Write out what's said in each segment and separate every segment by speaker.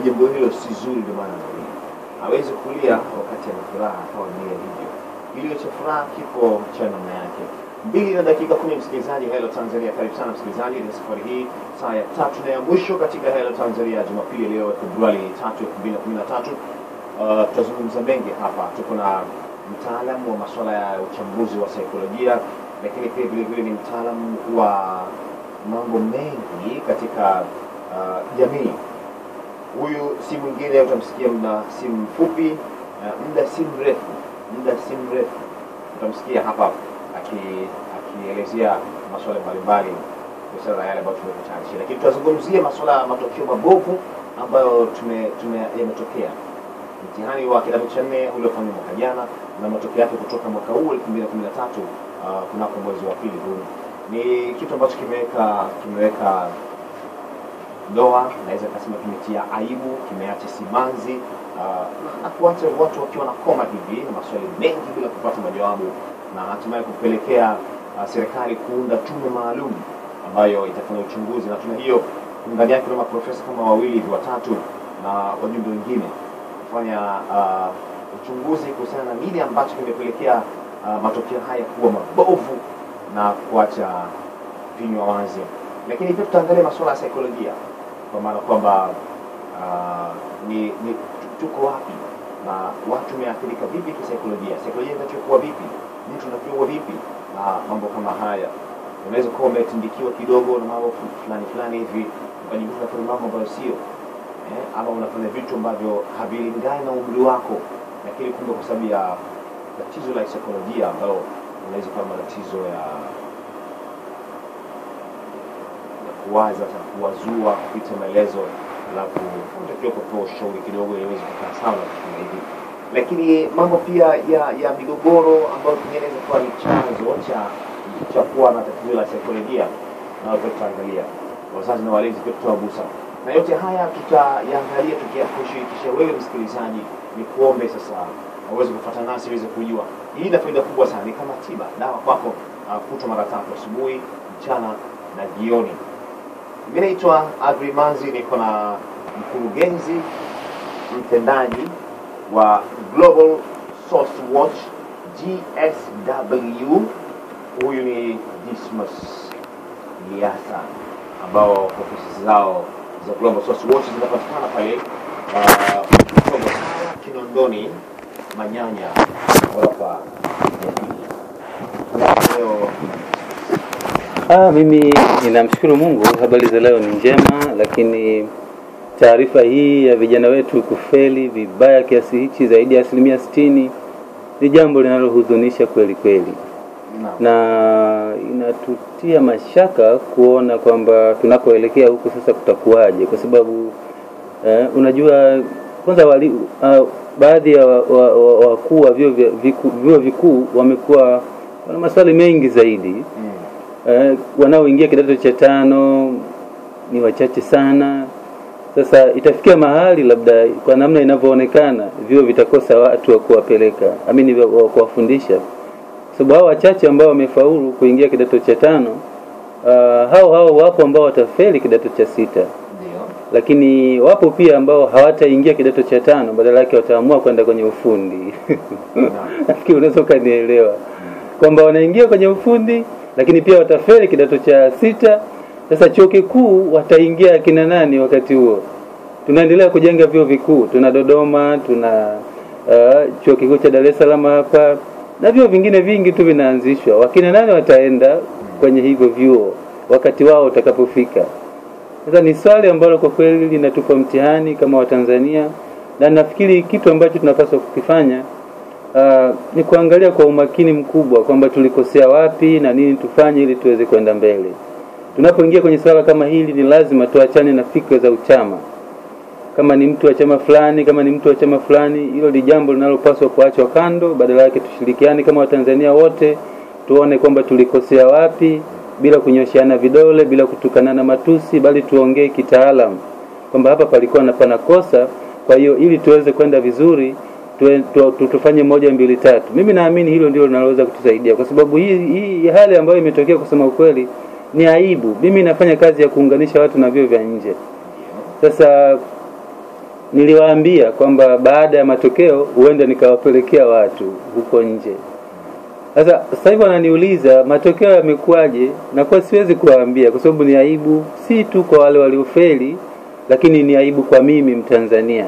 Speaker 1: jambo hilo si zuri, ndio maana hawezi kulia wakati ana furaha kwa nia hivyo. Ile cha furaha kipo cha namna yake. 2:10 msikilizaji, Hello Tanzania, karibu sana msikilizaji. Ni safari hii saa ya 3 na ya mwisho katika Hello Tanzania Jumapili leo Februari 3, 2013. Tutazungumza mengi hapa. Tuko na mtaalamu wa masuala ya uchambuzi wa saikolojia, lakini pia vile vile ni mtaalamu wa mambo mengi katika jamii. Huyu si mwingine, utamsikia muda si mfupi, muda si mrefu utamsikia hapa akielezea masuala mbalimbali kuhusiana na yale ambayo tumekutanisha. Lakini tutazungumzia masuala ya matokeo mabovu ambayo yametokea. Mtihani wa kidato cha 4 uliofanywa mwaka jana na matokeo yake kutoka mwaka huu 2013 kunako mwezi wa pili huu. Ni kitu ambacho kimeweka doa, naweza kusema kimetia aibu, kimeacha simanzi na kuacha watu wakiwa na koma hivi na maswali mengi bila kupata majawabu, na hatimaye kupelekea serikali kuunda tume maalum ambayo itafanya uchunguzi, na tume hiyo ndani yake kuna maprofesa kama 2 watatu na wajumbe wengine kufanya uchunguzi kuhusiana na nini ambacho kimepelekea matokeo haya kuwa mabovu na kuacha vinywa wazi. Lakini pia tutaangalia masuala ya saikolojia, kwa maana kwamba tuko wapi na watu wameathirika vipi kisaikolojia, saikolojia inachukua vipi, mtu anakuwa vipi, na mambo kama haya. Unaweza kuwa umetindikiwa kidogo na mambo fulani hivi, unajikuta kwa mambo ambayo sio ama unafanya vitu ambavyo havilingani na umri wako, lakini kumbe kwa sababu ya tatizo la saikolojia ambalo unaweza kuwa matatizo ya kuwaza na kuwazua kupita maelezo, alafu unatakiwa kutoa ushauri kidogo ili uweze kukaa sawa kama hivi. Lakini mambo pia ya migogoro ambayo inaweza kuwa ni chanzo cha kuwa na tatizo la saikolojia, na tutaangalia wazazi na walezi kutoagusa. Na yote haya tutayaangalia tukiakushirikisha wewe msikilizaji. Ni kuombe sasa uweze kufuata nasi uweze kujua. Hii ina faida kubwa sana, ni kama tiba, dawa kwako, kutwa mara 3, asubuhi, mchana na jioni. Mimi naitwa Adri Manzi, niko na mkurugenzi mtendaji wa Global Source Watch GSW. Huyu ni Dismas Liasa, ambao ofisi zao za Global Source Watch zinapatikana pale Kinondoni Manyanya, ghorofa
Speaker 2: ya 2. Mimi ninamshukuru Mungu, habari za leo ni njema, lakini taarifa hii ya vijana wetu kufeli vibaya kiasi hichi zaidi ya 60% ni jambo linalohuzunisha kweli kweli. Na inatutia mashaka kuona kwamba tunakoelekea huko sasa kutakuwaje, kwa sababu unajua kwanza baadhi ya wakuu wa vyuo vikuu wamekuwa wana maswali mengi zaidi. Wanaoingia kidato cha 5 ni wachache sana. Sasa itafikia mahali labda kwa namna inavyoonekana vyuo vitakosa watu wa kuwapeleka, wa kuwafundisha. Sababu hao wachache ambao wamefaulu kuingia kidato cha 5, hao wapo ambao watafeli kidato cha 6.
Speaker 1: Ndio.
Speaker 2: Lakini wapo pia ambao hawataingia kidato cha 5, badala yake wataamua kwenda kwenye ufundi. Nafikiri unaweza kunielewa kwamba wanaingia kwenye ufundi lakini pia watafeli kidato cha 6. Sasa chuo kikuu wataingia kina nani wakati huo? Tunaendelea kujenga vyuo vikuu, tuna Dodoma, tuna chuo kikuu cha Dar es Salaam hapa, na vyuo vingine vingi tu vinaanzishwa. Wakina nani wataenda kwenye hivyo vyuo wakati wao utakapofika? Sasa ni swali ambalo kwa kweli linatupa mtihani kama Watanzania, na nafikiri kitu ambacho tunapaswa kukifanya ni kuangalia kwa umakini mkubwa kwamba tulikosea wapi na nini tufanye ili tuweze kwenda mbele. Tunapoingia kwenye swala kama hili ni lazima tuachane na fikra za uchama. Kama ni mtu wa chama fulani, hilo ni jambo linalopaswa kuachwa kando, badala yake tushirikiane kama Watanzania wote, tuone kwamba tulikosea wapi bila kunyoshiana vidole, bila kutukanana matusi, bali tuongee kitaalamu kwamba hapa palikuwa na panakosa. Kwa hiyo ili tuweze kwenda vizuri tufanye 1 2 3. Mimi naamini hilo ndio linaloweza kutusaidia, kwa sababu hii hali ambayo imetokea kusema ukweli ni aibu. Mimi nafanya kazi ya kuunganisha watu na vyuo vya nje. Sasa niliwaambia kwamba baada ya matokeo huenda nikawapelekea watu huko nje. Sasa hivi wananiuliza matokeo yamekuaje, na kwa siwezi kuwaambia kwa sababu ni aibu, si tu kwa wale waliofeli, lakini ni aibu kwa mimi Mtanzania.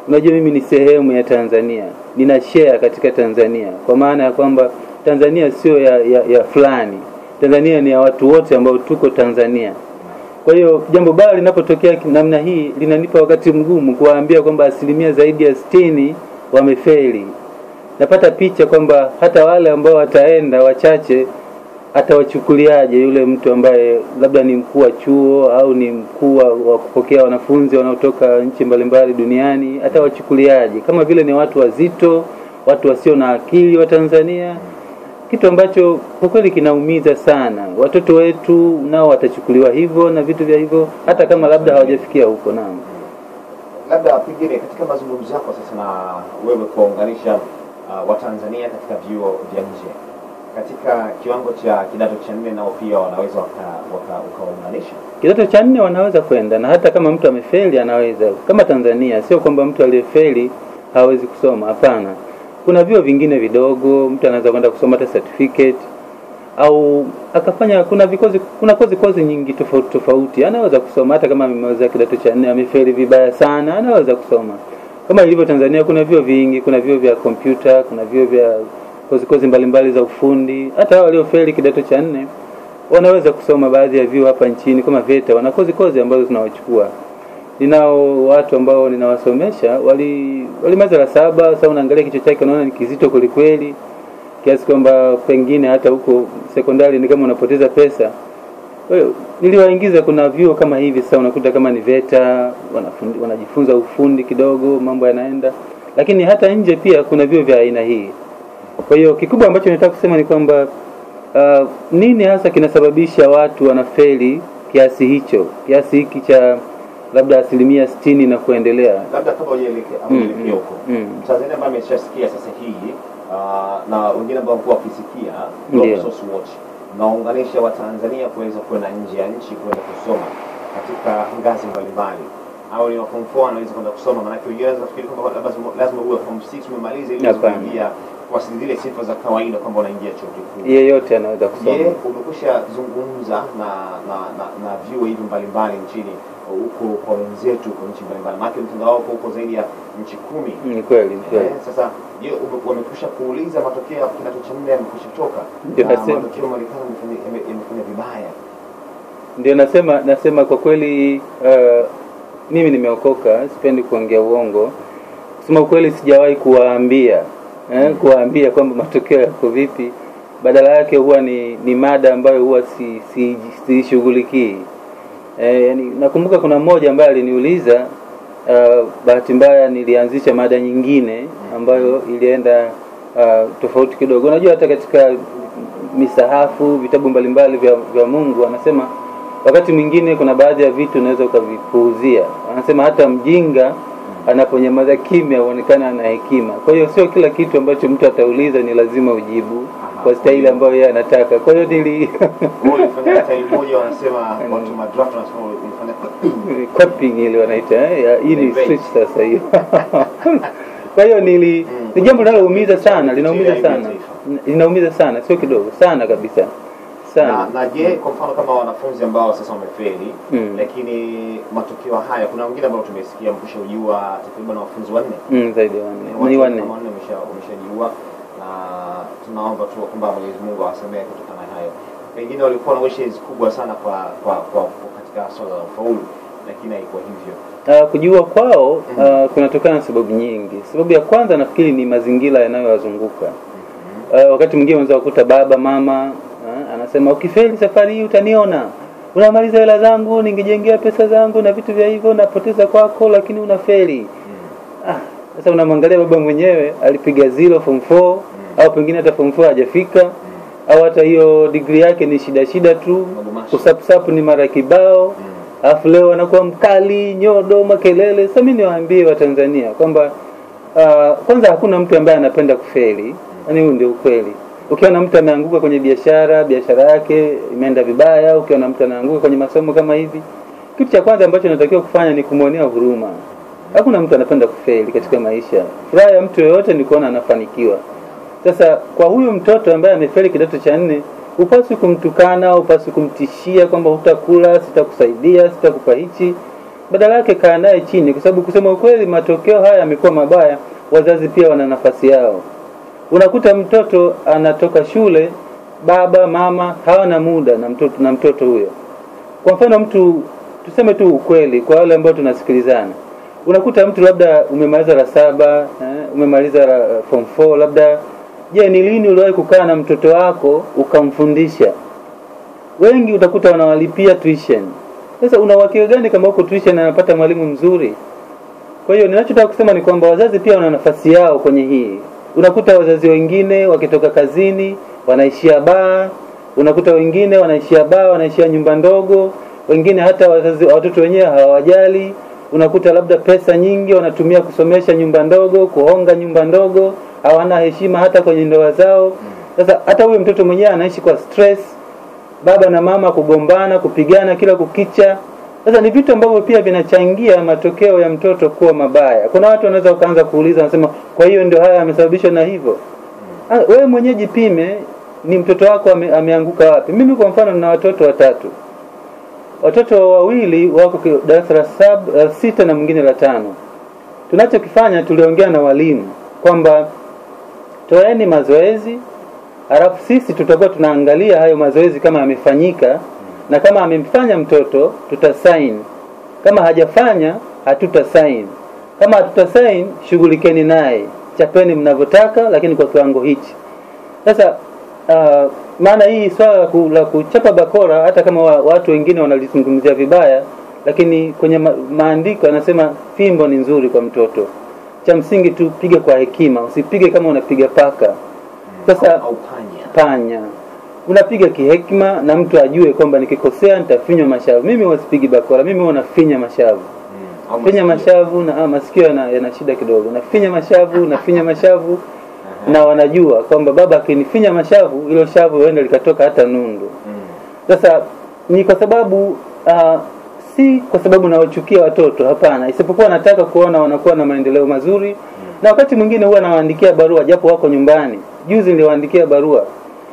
Speaker 2: Unajua mimi ni sehemu ya Tanzania, nina share katika Tanzania, kwa maana ya kwamba Tanzania sio ya fulani. Tanzania ni ya watu wote ambao tuko Tanzania. Kwa hiyo jambo baya linapotokea namna hii linanipa wakati mgumu kuwaambia kwamba asilimia zaidi ya 60 wamefeli. Napata picha kwamba hata wale ambao wataenda wachache atawachukuliaje yule mtu ambaye labda ni mkuu wa chuo au ni mkuu wa kupokea wanafunzi wanaotoka nchi mbalimbali duniani, atawachukuliaje kama vile ni watu wazito, watu wasio na akili wa Tanzania, kitu ambacho kwa kweli kinaumiza sana. Watoto wetu nao watachukuliwa hivyo na vitu vya hivyo hata kama labda hawajafikia huko. Naam,
Speaker 1: labda pengine katika mazungumzo yako sasa na wewe kuunganisha Watanzania katika vyuo vya nje katika kiwango cha kidato cha 4, nao pia wanaweza wakaunganisha
Speaker 2: kidato cha 4, wanaweza kwenda, na hata kama mtu amefeli anaweza. Kama Tanzania sio kwamba mtu aliyefeli hawezi kusoma, hapana. Kuna vyuo vingine vidogo mtu anaweza kwenda kusoma hata certificate au akafanya, kuna kozi nyingi tofauti anaweza kusoma. Hata kama amemaliza kidato cha 4 amefeli vibaya sana, anaweza kusoma. Kama ilivyo Tanzania kuna vyuo vingi, kuna vyuo vya kompyuta, kuna vyuo vya kozi mbalimbali za ufundi. Hata wale waliofeli kidato cha 4 wanaweza kusoma baadhi ya vyuo hapa nchini kama VETA, wana kozi ambazo tunawachukua. Ninao watu ambao ninawasomesha walimaliza la 7, sasa unaangalia kichwa chake unaona ni kizito kweli kiasi kwamba pengine hata huko sekondari ni kama unapoteza pesa. Kwa hiyo niliwaingiza kuna vyuo kama hivi, sasa unakuta kama ni VETA wanajifunza ufundi kidogo, mambo yanaenda. Lakini hata nje pia kuna vyuo vya aina hii. Kwa hiyo kikubwa ambacho nataka kusema ni kwamba nini hasa kinasababisha watu wanafeli kiasi hiki cha labda asilimia 60 na kuendelea.
Speaker 1: Labda kama hujaelekea huko Tanzania ambaye ameshasikia sasa hii na wengine ambao kwa wakisikia Global Source Watch naunganisha Watanzania kuweza kwenda nje ya nchi kwenda kusoma katika ngazi mbalimbali, au ni form 4 anaweza kwenda kusoma. Maana wengine wanaweza kufikiri kwamba lazima uwe form 6 umemaliza ili uingie kwa zile sifa za kawaida kwamba unaingia chuo kikuu.
Speaker 2: Yeyote anaweza kusoma.
Speaker 1: Umekwisha zungumza na vyuo hivi mbalimbali nchini huko kwa wenzetu kwa nchi mbalimbali, maana mtandao huko zaidi ya nchi 10.
Speaker 2: Ni kweli.
Speaker 1: Sasa wamekwisha kuuliza matokeo ya kidato cha 4 yamekwisha toka, matokeo Marekani yamefanya vibaya.
Speaker 2: Ndio nasema kwa kweli mimi nimeokoka, sipendi kuongea uongo. Kusema kweli sijawahi kuwaambia kwamba matokeo yako vipi. Badala yake huwa ni mada ambayo huwa sishughulikii. Nakumbuka kuna mmoja ambaye aliniuliza, bahati mbaya nilianzisha mada nyingine ambayo ilienda tofauti kidogo. Unajua hata katika misahafu, vitabu mbalimbali vya Mungu anasema wakati mwingine kuna baadhi ya vitu unaweza ukavipuuzia. Anasema hata mjinga anaponyamaza kimya huonekana ana hekima. Kwa hiyo sio kila kitu ambacho mtu atauliza ni lazima ujibu kwa staili ambayo yeye anataka. Kwa hiyo
Speaker 1: ulifanya staili moja, wanasema watu madraft wanasema ulifanya
Speaker 2: copying ile wanaita hii ni switch sasa hiyo. Kwa hiyo ni jambo linaloumiza sana, linaumiza sana, sio kidogo sana kabisa.
Speaker 1: Na je, kwa mfano kama wanafunzi ambao sasa wamefeli lakini matokeo haya, kuna wengine ambao tumesikia mkushajua takriban wanafunzi 4
Speaker 2: zaidi ya 4
Speaker 1: wameshajua, na tunaomba tu kwamba Mwenyezi Mungu awasamehe kutokana na hayo. Pengine walikuwa na wishes kubwa sana kwa katika swala la ufaulu, lakini haikuwa hivyo.
Speaker 2: Kujua kwao kunatokana na sababu nyingi. Sababu ya kwanza nafikiri ni mazingira yanayowazunguka. Wakati mwingine unaweza kukuta baba mama anasema ukifeli safari hii utaniona, unamaliza hela zangu, ningejengea pesa zangu na vitu vya hivyo, napoteza kwako, lakini unafeli. Sasa unamwangalia baba mwenyewe alipiga 0 form 4 au pengine hata form 4 hajafika, au hata hiyo degree yake ni shida tu, kusapsapu ni mara kibao, alafu leo anakuwa mkali, nyodo, makelele. Sasa mimi niwaambie Watanzania kwamba kwanza hakuna mtu ambaye anapenda kufeli. Yaani huo ndio ukweli. Ukiona mtu ameanguka kwenye biashara yake imeenda vibaya, ukiona mtu anaanguka kwenye masomo kama hivi, kitu cha kwanza ambacho natakiwa kufanya ni kumuonea huruma. Hakuna mtu anapenda kufeli katika maisha. Furaha ya mtu yoyote ni kuona anafanikiwa. Sasa kwa huyu mtoto ambaye amefeli kidato cha 4, upaswi kumtukana, upaswi kumtishia kwamba hutakula, sitakusaidia, sitakupa hichi. Badala yake kaa naye chini, kwa sababu kusema ukweli matokeo haya yamekuwa mabaya. Wazazi pia wana nafasi yao. Unakuta mtoto anatoka shule, baba mama hawana muda na mtoto huyo. Kwa mfano mtu, tuseme tu ukweli kwa wale ambao tunasikilizana, unakuta mtu labda umemaliza la 7, umemaliza la form 4 labda. Je, ni lini uliwahi kukaa na mtoto wako ukamfundisha? Wengi utakuta wanawalipia tuition. Sasa una uhakika gani kama uko tuition anapata mwalimu mzuri? Kwa hiyo ninachotaka kusema ni kwamba wazazi pia wana nafasi yao kwenye hii. Unakuta wazazi wengine wakitoka kazini wanaishia baa, unakuta wengine wanaishia baa, wanaishia nyumba ndogo, wengine hata watoto wenyewe hawajali. Unakuta labda pesa nyingi wanatumia kusomesha nyumba ndogo, kuhonga nyumba ndogo, hawana heshima hata kwenye ndoa zao. Sasa hata huyo mtoto mwenyewe anaishi kwa stress, baba na mama kugombana, kupigana kila kukicha. Sasa ni vitu ambavyo pia vinachangia matokeo ya mtoto kuwa mabaya. Kuna watu wanaweza kuanza kuuliza, wanasema kwa hiyo ndio haya yamesababishwa na hivyo. Wewe mwenyewe jipime, ni mtoto wako ameanguka wapi? Mimi kwa mfano nina watoto 3. Watoto wawili wako darasa la 6 na mwingine la 5. Tunachokifanya, tuliongea na walimu kwamba toeni mazoezi, halafu sisi tutakuwa tunaangalia hayo mazoezi kama yamefanyika, na kama amemfanya mtoto tutasign. Kama hajafanya hatutasign. Kama hatutasign, shughulikeni naye, chapeni mnavyotaka, lakini kwa kiwango hichi. Sasa maana hii swala la kuchapa bakora, hata kama watu wengine wanalizungumzia vibaya, lakini kwenye maandiko anasema fimbo ni nzuri kwa mtoto. Cha msingi tu pige kwa hekima, usipige kama unapiga paka. Sasa
Speaker 1: au
Speaker 2: panya. Unapiga kihekima na mtu ajue kwamba nikikosea nitafinywa mashavu. Mimi wasipigi bakora, mimi wanafinya mashavu. Finya mashavu na masikio yana shida kidogo. Nafinya mashavu na wanajua kwamba baba akinifinya mashavu, hilo shavu huenda likatoka hata nundu. Sasa ni kwa sababu si kwa sababu nawachukia watoto, hapana. Isipokuwa nataka kuona wanakuwa na maendeleo mazuri. Na wakati mwingine huwa nawaandikia barua japo wako nyumbani. Juzi niliwaandikia barua,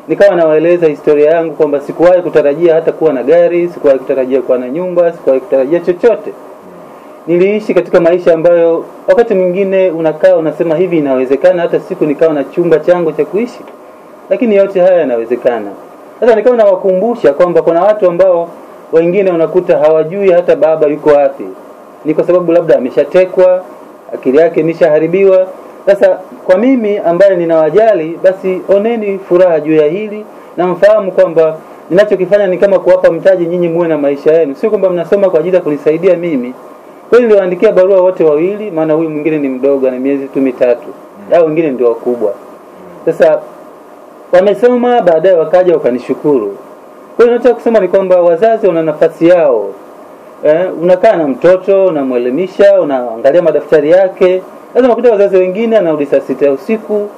Speaker 2: nikawa nawaeleza historia yangu kwamba sikuwahi kutarajia hata kuwa na gari, sikuwahi kutarajia kuwa na nyumba, sikuwahi kutarajia chochote. Niliishi katika maisha ambayo wakati mwingine unakaa unasema hivi inawezekana hata siku nikawa na chumba changu cha kuishi. Lakini yote haya yanawezekana. Sasa nikawa nawakumbusha kwamba kuna watu ambao wengine unakuta hawajui hata baba yuko wapi. Ni kwa sababu labda ameshatekwa, akili yake imeshaharibiwa. Sasa kwa mimi ambaye ninawajali, basi oneni furaha juu ya hili na mfahamu kwamba ninachokifanya ni kama kuwapa mtaji nyinyi muwe na maisha yenu. Sio kwamba mnasoma kwa ajili ya kunisaidia mimi. Kwa hiyo niliwaandikia barua wote wawili, maana huyu mwingine ni mdogo ana miezi tu 3. Hao wengine ndio wakubwa. Sasa wamesoma, baadaye wakaja wakanishukuru. Kwa hiyo nataka kusema ni kwamba wazazi wana nafasi yao. Unakaa na mtoto, unamuelimisha, unaangalia madaftari yake. Lazima kuta wazazi wengine anarudi saa 6 usiku.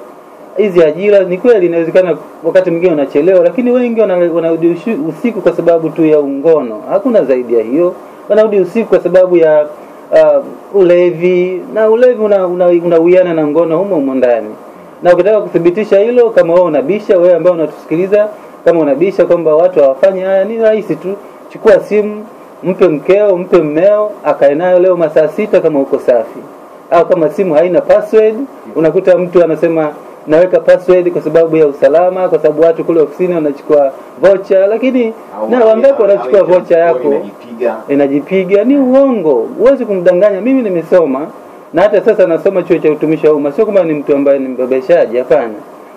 Speaker 2: Hizi ajira ni kweli inawezekana wakati mwingine unachelewa, lakini wengi wanarudi usiku kwa sababu tu ya ungono. Hakuna zaidi ya hiyo. Wanarudi usiku kwa sababu ya ulevi, na ulevi unawiana na ngono humo ndani. Na ukitaka kuthibitisha hilo, kama wewe unabisha, wewe ambao unatusikiliza, kama unabisha kwamba watu hawafanyi haya, ni rahisi tu. Chukua simu, mpe mkeo, mpe mmeo, akae nayo leo masaa 6 kama uko safi. Au kama simu haina password, unakuta mtu anasema naweka password kwa sababu ya usalama, kwa sababu watu kule ofisini wanachukua voucher, lakini na wangapi wanachukua voucher yako inajipiga. Ni uongo. Huwezi kumdanganya. Mimi nimesoma na hata sasa nasoma chuo cha utumishi wa umma. Sio kama ni mtu ambaye ni mbebeshaji, hapana.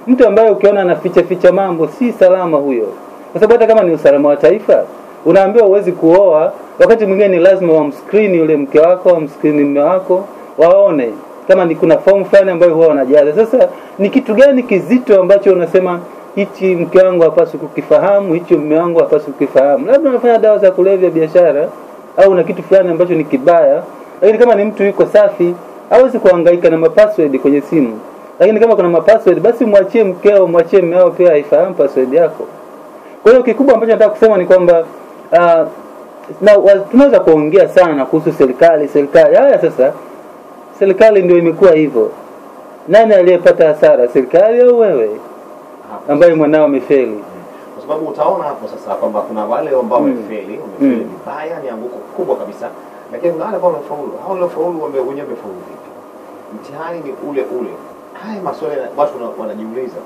Speaker 2: Mtu ambaye ukiona anaficha mambo si salama huyo. Kwa sababu hata kama ni usalama wa taifa, unaambiwa uwezi kuoa, wakati mwingine ni lazima wamscreen yule mke wako, wamscreen mume wako, waone kama ni kuna form fulani ambayo huwa wanajaza. Sasa ni kitu gani kizito ambacho unasema hichi mke wangu hapaswi kukifahamu, hichi mume wangu hapaswi kukifahamu? Labda unafanya dawa za kulevya, biashara, au na kitu fulani ambacho ni kibaya. Lakini kama ni mtu yuko safi, hawezi kuhangaika na password kwenye simu. Lakini kama kuna password, basi mwachie mkeo, mwachie mmeo pia aifahamu password yako. Kwa hiyo kikubwa ambacho nataka kusema ni kwamba tunaweza kuongea sana kuhusu serikali. Haya sasa serikali ndio imekuwa hivyo. Nani aliyepata hasara, serikali au wewe ambaye mwanao amefeli?
Speaker 1: Kwa sababu utaona hapo sasa kwamba kuna wale ambao wamefeli vibaya, ni anguko kubwa kabisa, lakini kuna wale ambao wamefaulu. Hao waliofaulu wenyewe wamefaulu vipi? Mtihani ni ule ule. Haya maswali watu wanajiuliza.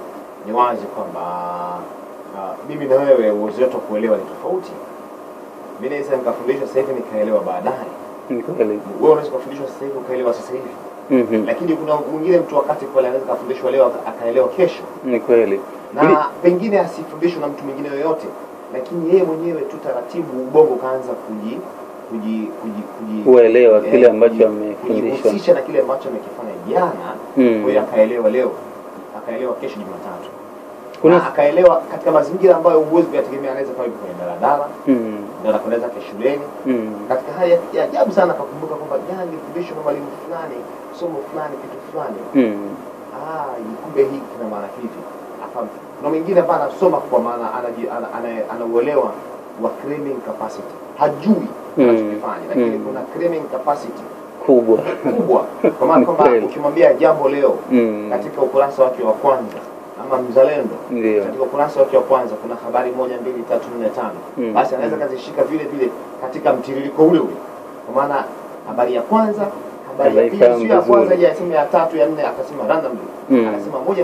Speaker 1: Ni wazi kwamba mimi na wewe uwezo wetu kuelewa ni tofauti. Mimi naweza nikafundisha sasa hivi nikaelewa baadaye.
Speaker 2: Ni kweli.
Speaker 1: Wewe unaweza kufundishwa sasa hivi ukaelewa sasa hivi. Lakini kuna mwingine mtu wakati pale anaweza kufundishwa leo akaelewa kesho.
Speaker 2: Ni kweli.
Speaker 1: Na pengine asifundishwe na mtu mwingine yoyote, lakini yeye mwenyewe tu taratibu ubongo kaanza
Speaker 2: kuelewa kile ambacho amefundishwa,
Speaker 1: kujihusisha na kile ambacho amekifanya jana. Kwa hiyo akaelewa leo, akaelewa kesho Jumatatu. Kuna akaelewa katika mazingira ambayo uwezo kuyategemea, anaweza kama kwenye daladala, ndio anaweza shuleni. Katika hali ya ajabu sana akakumbuka kwamba jana nilifundishwa na mwalimu fulani somo fulani kitu fulani. Kumbe hii kina maana hivi. Na mwingine hapa anasoma kwa maana anauelewa wa cramming capacity. Hajui anachofanya, lakini kuna cramming capacity
Speaker 2: kubwa.
Speaker 1: Kwa maana kwamba ukimwambia jambo leo katika ukurasa wake wa kwanza ama Mzalendo, katika ukurasa wake wa kwanza kuna habari 1 2 3 4 5, basi anaweza kazishika vile vile katika mtiririko ule ule. Kwa maana habari ya kwanza, habari ya pili, sio ya kwanza ya simu ya 3 ya 4 akasema randomly. Anasema 1 2 3 4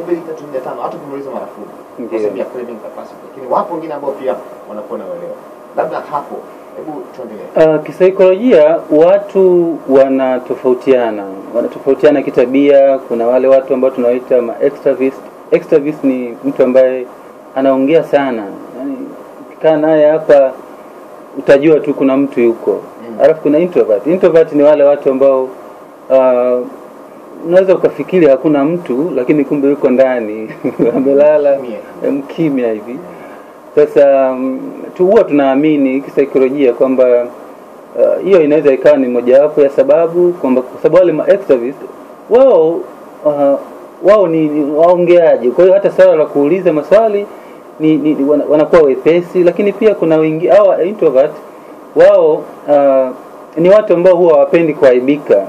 Speaker 1: 5, hata kumuuliza marafuku. Kwa sababu ya cramming capacity. Lakini wapo wengine ambao pia wanakuwa na uelewa. Labda hapo hebu tuendelee.
Speaker 2: Kisaikolojia watu wanatofautiana kitabia. Kuna wale watu ambao tunawaita extravert. Extravert ni mtu ambaye anaongea sana. Yaani ukikaa naye hapa utajua tu kuna mtu yuko. Alafu kuna introvert. Introvert ni wale watu ambao unaweza ukafikiri hakuna mtu, lakini kumbe yuko ndani amelala mkimya hivi. Sasa huwa tunaamini kisaikolojia kwamba hiyo inaweza ikawa ni mojawapo ya sababu, kwamba kwa sababu wale extrovert wao ni waongeaji. Kwa hiyo hata swala la kuuliza maswali wanakuwa wepesi. Lakini pia kuna wengi au introvert wao ni watu ambao huwa hawapendi kuaibika.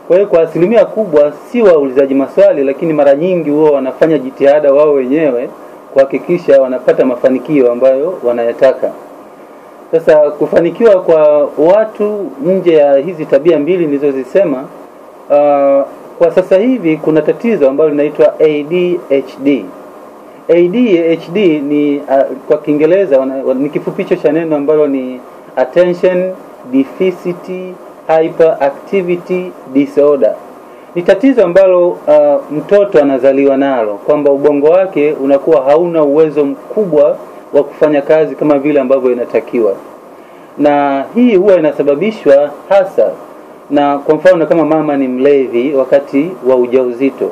Speaker 2: Kwa hiyo kwa asilimia kubwa si waulizaji maswali, lakini mara nyingi huwa wanafanya jitihada wao wenyewe kuhakikisha wanapata mafanikio ambayo wanayataka. Sasa kufanikiwa kwa watu nje ya hizi tabia mbili nilizozisema, kwa sasa hivi kuna tatizo ambalo linaitwa ADHD. ADHD ni kwa Kiingereza ni kifupisho cha neno ambalo ni Attention Deficit Hyperactivity Disorder. Ni tatizo ambalo mtoto anazaliwa nalo, kwamba ubongo wake unakuwa hauna uwezo mkubwa wa kufanya kazi kama vile ambavyo inatakiwa. Na hii huwa inasababishwa hasa na, kwa mfano, kama mama ni mlevi wakati wa ujauzito.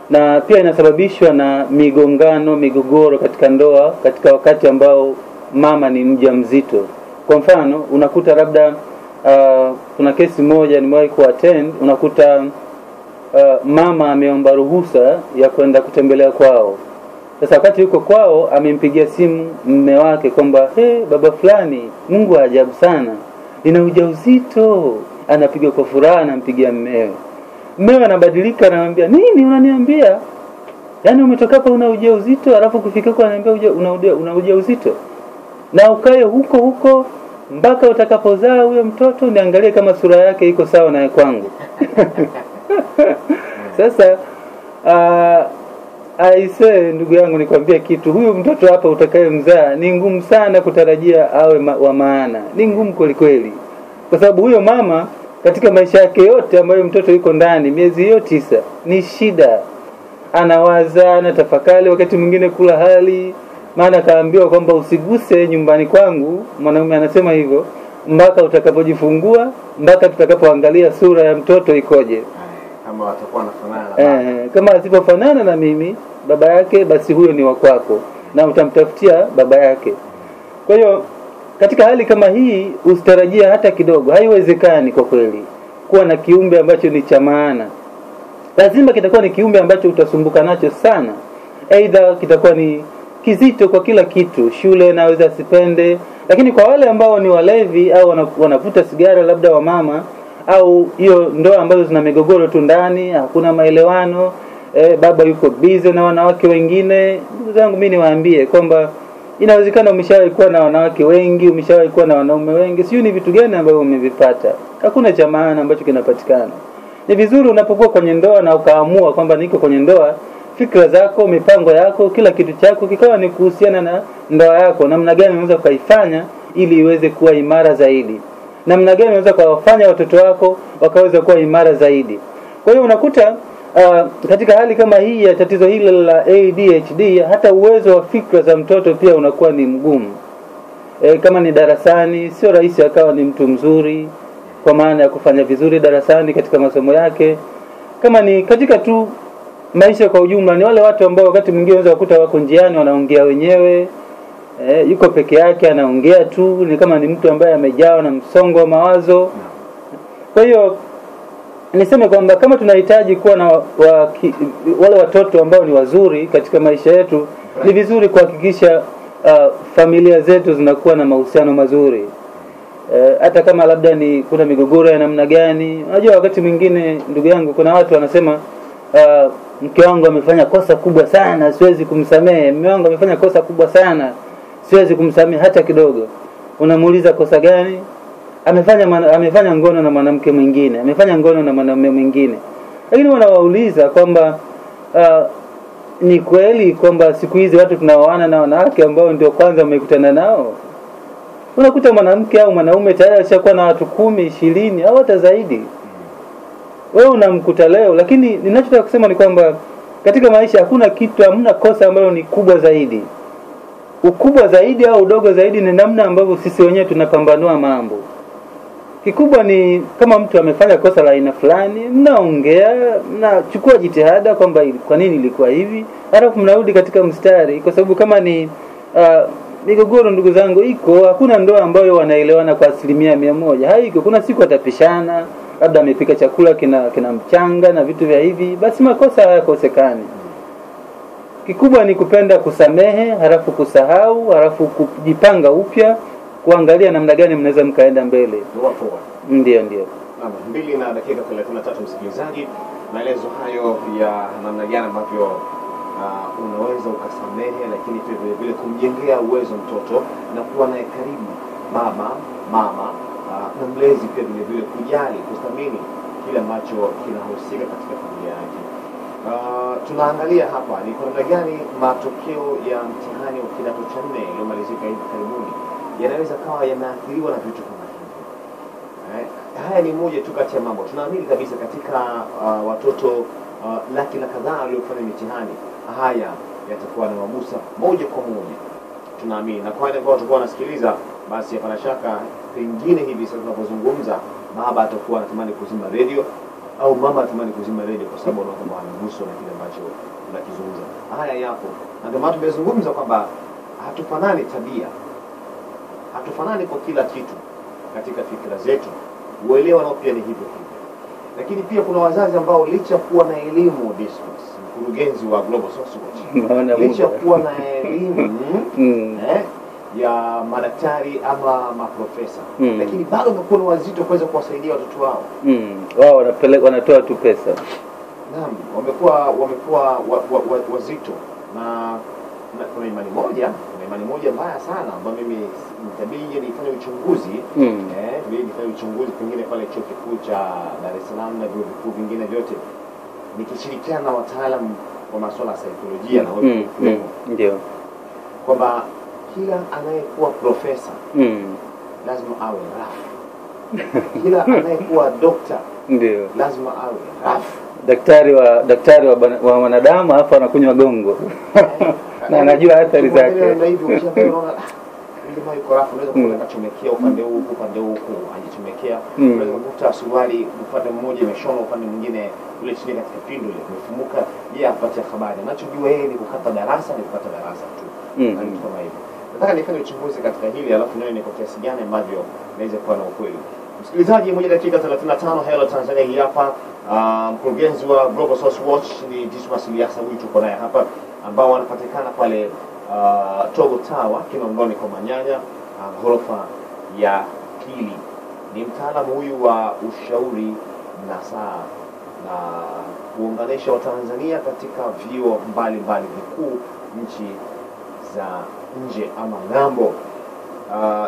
Speaker 2: Na pia inasababishwa na migogoro katika ndoa katika wakati ambao mama ni mjamzito. Kwa mfano, unakuta labda kuna kesi moja nimewahi kuattend, unakuta mama ameomba ruhusa ya kwenda kutembelea kwao. Sasa wakati yuko kwao amempigia simu mume wake kwamba baba fulani, Mungu ajabu sana, nina ujauzito. Anapiga kwa furaha, anampigia mumewe. Mumewe anabadilika, anamwambia, "Nini unaniambia? Yaani umetoka hapa una ujauzito, alafu kufika huko ananiambia una ujauzito. Na ukae huko mpaka utakapozaa huyo mtoto, niangalie kama sura yake iko sawa na kwangu." Sasa aise, ndugu yangu, nikwambia kitu, huyu mtoto hapa utakayemzaa ni ngumu sana kutarajia awe wa maana. Ni ngumu kweli. Kwa sababu huyo mama katika maisha yake yote ambayo mtoto yuko ndani miezi hiyo 9 ni shida. Anawaza, anatafakari, wakati mwingine kula hali. Maana kaambiwa kwamba usiguse nyumbani kwangu, mwanaume anasema hivyo, mpaka utakapojifungua, mpaka tutakapoangalia sura ya mtoto ikoje.
Speaker 1: Kama watakuwa wanafanana
Speaker 2: kama asipofanana na mimi baba yake, basi huyo ni wa kwako na utamtafutia baba yake. Kwa hiyo katika hali kama hii usitarajia hata kidogo. Haiwezekani kwa kweli kuwa na kiumbe ambacho ni cha maana. Lazima kitakuwa ni kiumbe ambacho utasumbuka nacho sana. Aidha kitakuwa ni kizito kwa kila kitu, shule naweza sipende. Lakini kwa wale ambao ni walevi au wanavuta sigara, labda wa mama au hiyo ndoa ambazo zina migogoro tu ndani, hakuna maelewano, baba yuko busy na wanawake wengine. Ndugu zangu, mimi niwaambie kwamba inawezekana umeshawahi kuwa na wanawake wengi, umeshawahi kuwa na wanaume wengi, sio ni vitu gani ambavyo umevipata. Hakuna cha maana ambacho kinapatikana. Ni vizuri unapokuwa kwenye ndoa na ukaamua kwamba niko kwenye ndoa, fikra zako, mipango yako, kila kitu chako kikawa ni kuhusiana na ndoa yako, namna gani unaweza kuifanya ili iweze kuwa imara zaidi, namna gani unaweza kuwafanya watoto wako wakaweza kuwa imara zaidi. Kwa hiyo unakuta katika hali kama hii ya tatizo hili la ADHD, hata uwezo wa fikra za mtoto pia unakuwa ni mgumu. Kama ni darasani, sio rahisi akawa ni mtu mzuri kwa maana ya kufanya vizuri darasani katika masomo yake. Kama ni katika tu maisha kwa ujumla, ni wale watu ambao wakati mwingine unaweza kukuta wako njiani wanaongea wenyewe, yuko peke yake anaongea tu, ni kama ni mtu ambaye amejawa na msongo wa mawazo. Kwa hiyo niseme kwamba kama tunahitaji kuwa na wale watoto ambao ni wazuri katika maisha yetu, ni vizuri kuhakikisha familia zetu zinakuwa na mahusiano mazuri. Hata kama labda ni kuna migogoro ya namna gani. Unajua wakati mwingine ndugu yangu, kuna watu wanasema mke wangu amefanya kosa kubwa sana, siwezi kumsamehe. Mume wangu amefanya kosa kubwa sana, siwezi kumsamehe hata kidogo. Unamuuliza kosa gani? Amefanya ngono na mwanamke mwingine, amefanya ngono na mwanamume mwingine. Lakini wanawauliza kwamba ni kweli kwamba siku hizi watu tunaoana na wanawake ambao ndio kwanza wamekutana nao? Unakuta mwanamke au mwanaume tayari alishakuwa na watu 10, 20 au hata zaidi. Wewe unamkuta leo, lakini ninachotaka kusema ni kwamba katika maisha hakuna kitu, hamna kosa ambalo ni kubwa zaidi. Ukubwa zaidi au udogo zaidi ni namna ambavyo sisi wenyewe tunapambanua mambo. Kikubwa ni kama mtu amefanya kosa la aina fulani, mnaongea, mnachukua jitihada kwamba kwa nini ilikuwa hivi, halafu mnarudi katika mstari. Kwa sababu kama ni migogoro, ndugu zangu, iko, hakuna ndoa ambayo wanaelewana kwa 100%. Haiko. Kuna siku atapishana, labda amepika chakula kina mchanga na vitu vya hivi, basi makosa hayakosekani. Kikubwa ni kupenda kusamehe, halafu kusahau, halafu kujipanga upya, kuangalia namna gani mnaweza mkaenda mbele. Ndio.
Speaker 1: 2:33 msikilizaji, maelezo hayo ya namna gani ambavyo unaweza ukasamehe, lakini pia vile vile kumjengea uwezo mtoto na kuwa naye karibu, baba, mama, na mlezi pia vile vile kujali, kuthamini kile ambacho kinahusika katika familia yake. Tunaangalia hapa ni kwa namna gani matokeo ya mtihani wa kidato cha 4 uliomalizika hivi karibuni yanaweza kawa yanaathiriwa na vitu kama hivi. Haya ni moja tu kati ya mambo. Tunaamini kabisa katika watoto laki na kadhaa waliofanya mitihani, haya yatakuwa na magusa moja kwa moja. Tunaamini, na kwa wale ambao watakuwa wanasikiliza, basi hapana shaka pengine hivi sasa tunapozungumza, baba atakuwa anatamani kuzima radio au mama anatamani kuzima radio kwa sababu anakuwa anaguswa na kile ambacho tunakizungumza. Haya yapo. Na ndio maana tumezungumza kwamba hatufanani tabia, hatufanani kwa kila kitu katika fikra zetu. Uelewa nao pia ni hivyo hivyo. Lakini pia kuna wazazi ambao licha kuwa na elimu, Dismas, mkurugenzi wa Global Source Watch, licha kuwa na elimu ya madaktari ama maprofesa, lakini bado wamekuwa na wazito kuweza kuwasaidia watoto wao.
Speaker 2: Wao wanatoa tu pesa.
Speaker 1: Naam, wamekuwa wazito. Na kuna imani moja mbaya sana ambayo mimi nitabidi nifanye uchunguzi, nifanye uchunguzi pengine pale chuo kikuu cha Dar es Salaam na vyuo vikuu vingine vyote, nikishirikiana na wataalamu wa masuala ya saikolojia na wewe,
Speaker 2: ndio
Speaker 1: kwamba kila anayekuwa profesa lazima awe rafu. Kila anayekuwa dokta
Speaker 2: ndio lazima
Speaker 1: awe rafu.
Speaker 2: Daktari wa wanadamu hapa anakunywa gongo. Na anajua athari zake.
Speaker 1: Na hivyo ukishaona ile yuko rafu, unaweza kuona kachomekea upande huko ajichomekea. Unaweza kukuta suruali upande mmoja imeshona, upande mwingine kule chini katika pindo ile imefumuka. Yeye apatia habari, anachojua yeye ni kukata darasa tu. Na kitu kama hivyo. Nataka nifanye uchunguzi katika hili, alafu nione ni kwa kiasi gani ambavyo naweza kuwa na ukweli. Msikilizaji, 1:35 Hello Tanzania hii hapa. Mkurugenzi wa Global Source Watch ni Dismas Liasa, huyu tuko naye hapa, ambao wanapatikana pale Togo Tower, Kinondoni kwa Manyanya, ghorofa ya pili. Ni mtaalamu huyu wa ushauri nasaha na kuunganisha Watanzania katika vyuo mbalimbali vikuu nchi za nje ama ng'ambo.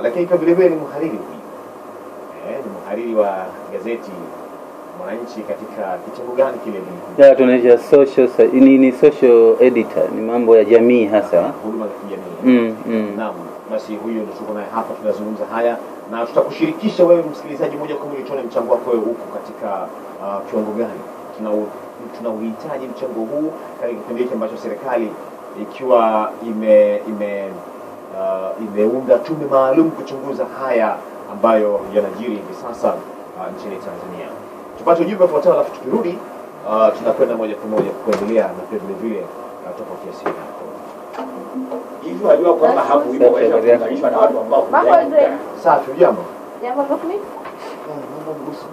Speaker 1: Lakini pia vile vile ni mhariri huyu. Ni mhariri wa gazeti Mwananchi katika kitengo gani kile ni?
Speaker 2: Ya tunaita social editor, ni mambo ya jamii hasa.
Speaker 1: Huduma za kijamii. Naam. Basi huyo ndio tuko naye hapa tunazungumza haya na tutakushirikisha wewe msikilizaji moja kwa moja tuone mchango wako wewe huko katika kiwango gani. Tunauhitaji mchango huu katika kipindi hiki ambacho serikali ikiwa imeunda tume maalum kuchunguza haya ambayo yanajiri hivi sasa nchini Tanzania. Tupate ujumbe ufuatao alafu tukirudi tunakwenda moja kwa moja kuendelea na vile vile tofauti ya siasa.
Speaker 3: Hivi wajua kwamba hakuipo waweza kuunganishwa na watu ambao
Speaker 1: safi jambo.
Speaker 4: Jambo vipi?
Speaker 1: Mambo mguso.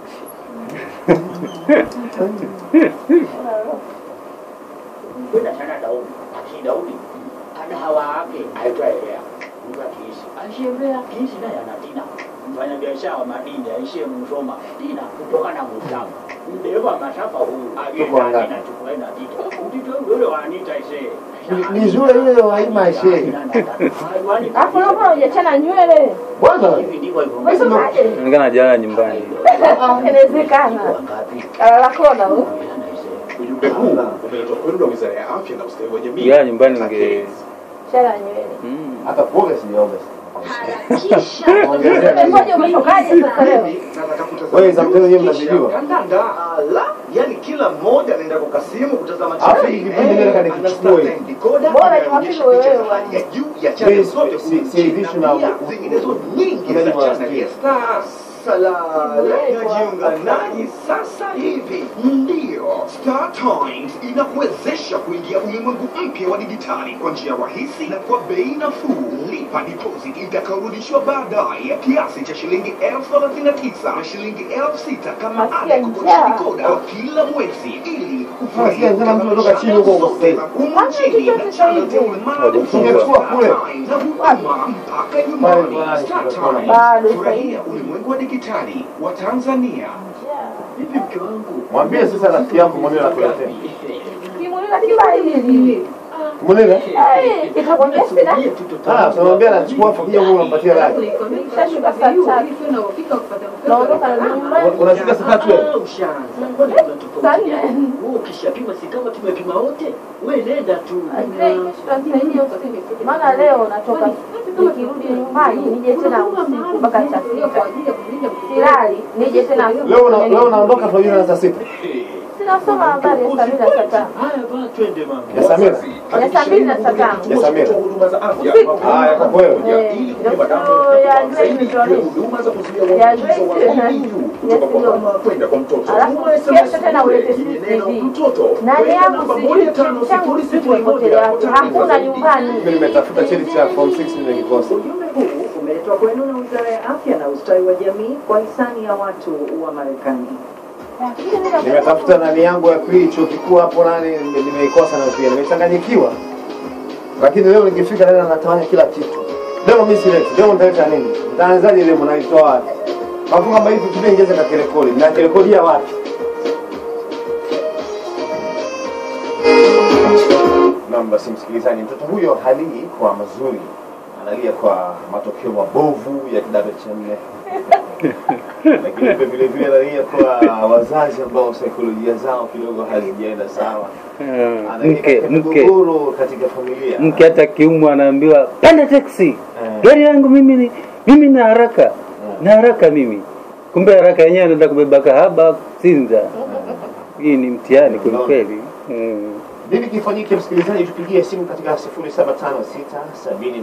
Speaker 3: Kwenda sana Daudi ana hawa yake aitwa Elea mtu akiishi alishembea kiishi naye anatina mfanya biashara wa madini aishie Msoma tina kutoka na Msoma ndio masafa huyu agenda tukwenda tito utito yule waanita ishe
Speaker 1: ni zure yule wa imaishe
Speaker 4: hapo hapo hujachana nywele
Speaker 1: bwana
Speaker 3: hivi ndivyo hivyo
Speaker 2: Ningana jana nyumbani.
Speaker 4: inawezekana la kona huyu
Speaker 5: Ujumbe huu umeletwa kwenu na Wizara ya Afya na Ustawi wa Jamii.
Speaker 2: Ya nyumbani nge
Speaker 4: chana nywele
Speaker 1: hata kuoga sijaoga.
Speaker 4: Ngoja umetokaje sasa leo?
Speaker 1: Wewe za mtendo yeye mnajijua.
Speaker 5: Yaani kila mmoja anaenda kwa kasimu kutazama
Speaker 1: TV. Vipindi vile kana kichukue.
Speaker 4: Bora Jumapili wewe
Speaker 5: ya juu ya channel zote
Speaker 1: si na
Speaker 5: zinginezo nyingi za channel ya Star najiunga nanyi sasa hivi. Ndio Star Times inakuwezesha kuingia ulimwengu mpya wa digitali kwa njia rahisi na kwa bei nafuu. Lipa deposit itakayorudishwa baadaye ya kiasi cha shilingi 39,000 na shilingi 6,000 kama ada kukodisha dekoda kwa kila mwezi ili ufurahie
Speaker 1: kama mtu kutoka chini huko
Speaker 5: nchini na channel maarufu
Speaker 1: ungechukua kule
Speaker 5: na huduma mpaka nyumbani. Star Times, furahia ulimwengu wa digitali wa Tanzania.
Speaker 3: vipi mke wangu
Speaker 1: mwambie sasa rafiki yangu mwenyewe anakuletea
Speaker 4: Kimuona kibali.
Speaker 1: Mwenyewe?
Speaker 4: Itakwambia sina.
Speaker 1: Tunamwambia anachukua fakija huko unampatia laki.
Speaker 4: Shashuka saa 3. Naondoka na nyumbani.
Speaker 1: Unafika saa 3 wewe?
Speaker 3: ushaanza kwani tunatoka wewe ukishapima si kama tumepima wote wewe nenda tu
Speaker 4: Maana leo natoka nikirudi nyumbani nije tena usiku mpaka saa 6. Silali nije tena
Speaker 1: Leo unaondoka kwa jina la saa 6.
Speaker 4: Sinasoma habari ya Samira sasa.
Speaker 3: haya bwana twende mama
Speaker 1: Ya Samira.
Speaker 4: Ya Samira na sasa.
Speaker 1: Ya Samira.
Speaker 5: Huduma za afya
Speaker 1: Haya kwa wewe.
Speaker 5: ili kubeba damu huduma za kuzuia uambukizo wa VVU kutoka kwa mama kwenda kwa mtoto.
Speaker 4: Kesho tena ulete mtoto. Nani yangu sijui changu sipotelea. Hakuna nyumbani.
Speaker 1: Mimi nimetafuta cheti cha form 6 nimekikosa.
Speaker 6: Ujumbe huu umeletwa kwenu na Wizara ya Afya na Ustawi wa Jamii kwa hisani ya watu wa Marekani.
Speaker 1: Nimetafuta nani yangu ya pili chuo kikuu hapo nani nimeikosa na pia nimechanganyikiwa. Lakini leo nikifika leo natawanya kila kitu. Leo mimi sileti, leo nitaleta nini? Nitaanzaje leo mnaitoa wapi? Hapo kama hivi tumeongeza na kirekodi, na kirekodia wapi? Namba si msikilizaji, mtoto huyo halii kwa mazuri. Analia kwa matokeo mabovu ya kidato cha 4. Lakini vile vile analia kwa wazazi ambao saikolojia zao kidogo hazijaenda sawa. Mke katika familia.
Speaker 2: Mke hata kiumwa anaambiwa panda taxi. Gari yangu mimi na haraka. Na haraka mimi. Kumbe haraka yenyewe anaenda kubeba kahaba Sinza. Hii ni mtihani kwa kweli.
Speaker 1: Nini kifanyike msikilizaji, tupigie simu katika 0756 77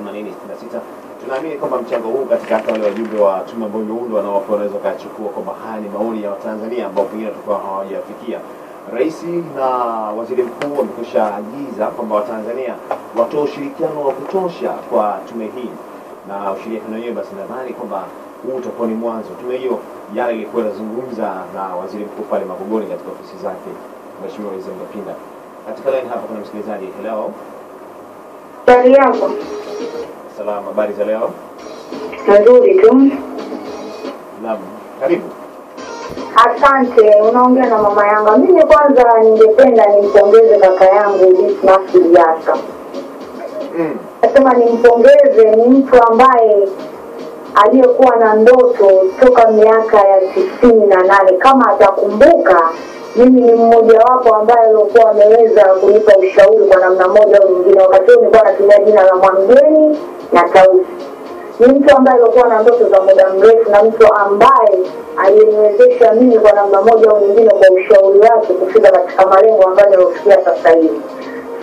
Speaker 1: 80 66. Tunaamini kwamba mchango huu katika hata wale wajumbe wa tume ambao imeundwa na wapo wanaweza kuchukua kwamba haya ni maoni ya Watanzania ambao pengine tutakuwa hawajafikia. Rais na waziri mkuu wamekwisha agiza kwamba Watanzania watoe ushirikiano wa kutosha kwa tume hii. Na ushirikiano wenyewe basi nadhani kwamba huu utakuwa ni mwanzo. Tume hiyo yale ilikuwa inazungumza na waziri mkuu pale Magogoni katika ofisi zake Mheshimiwa Rais Mpinda. Katika line hapa kuna msikilizaji. Hello.
Speaker 7: Habari yako?
Speaker 1: Salama, habari za leo?
Speaker 7: Nzuri tu.
Speaker 1: Naam, karibu.
Speaker 7: Asante, unaongea na mama Yanga. Mimi kwanza ningependa nimpongeze kaka yangu Dismas Iliasa. Nasema nimpongeze, ni mtu ambaye aliyekuwa na ndoto toka miaka ya 98. Kama atakumbuka, mimi ni mmoja wapo ambaye alikuwa ameweza kunipa ushauri kwa namna moja au nyingine. Wakati huo nilikuwa natumia jina la Mwamgeni na Tausi. Ni mtu ambaye alikuwa na ndoto za muda mrefu na mtu ambaye aliniwezesha mimi kwa namna moja au nyingine kwa ushauri wake kufika katika malengo ambayo nimefikia sasa hivi.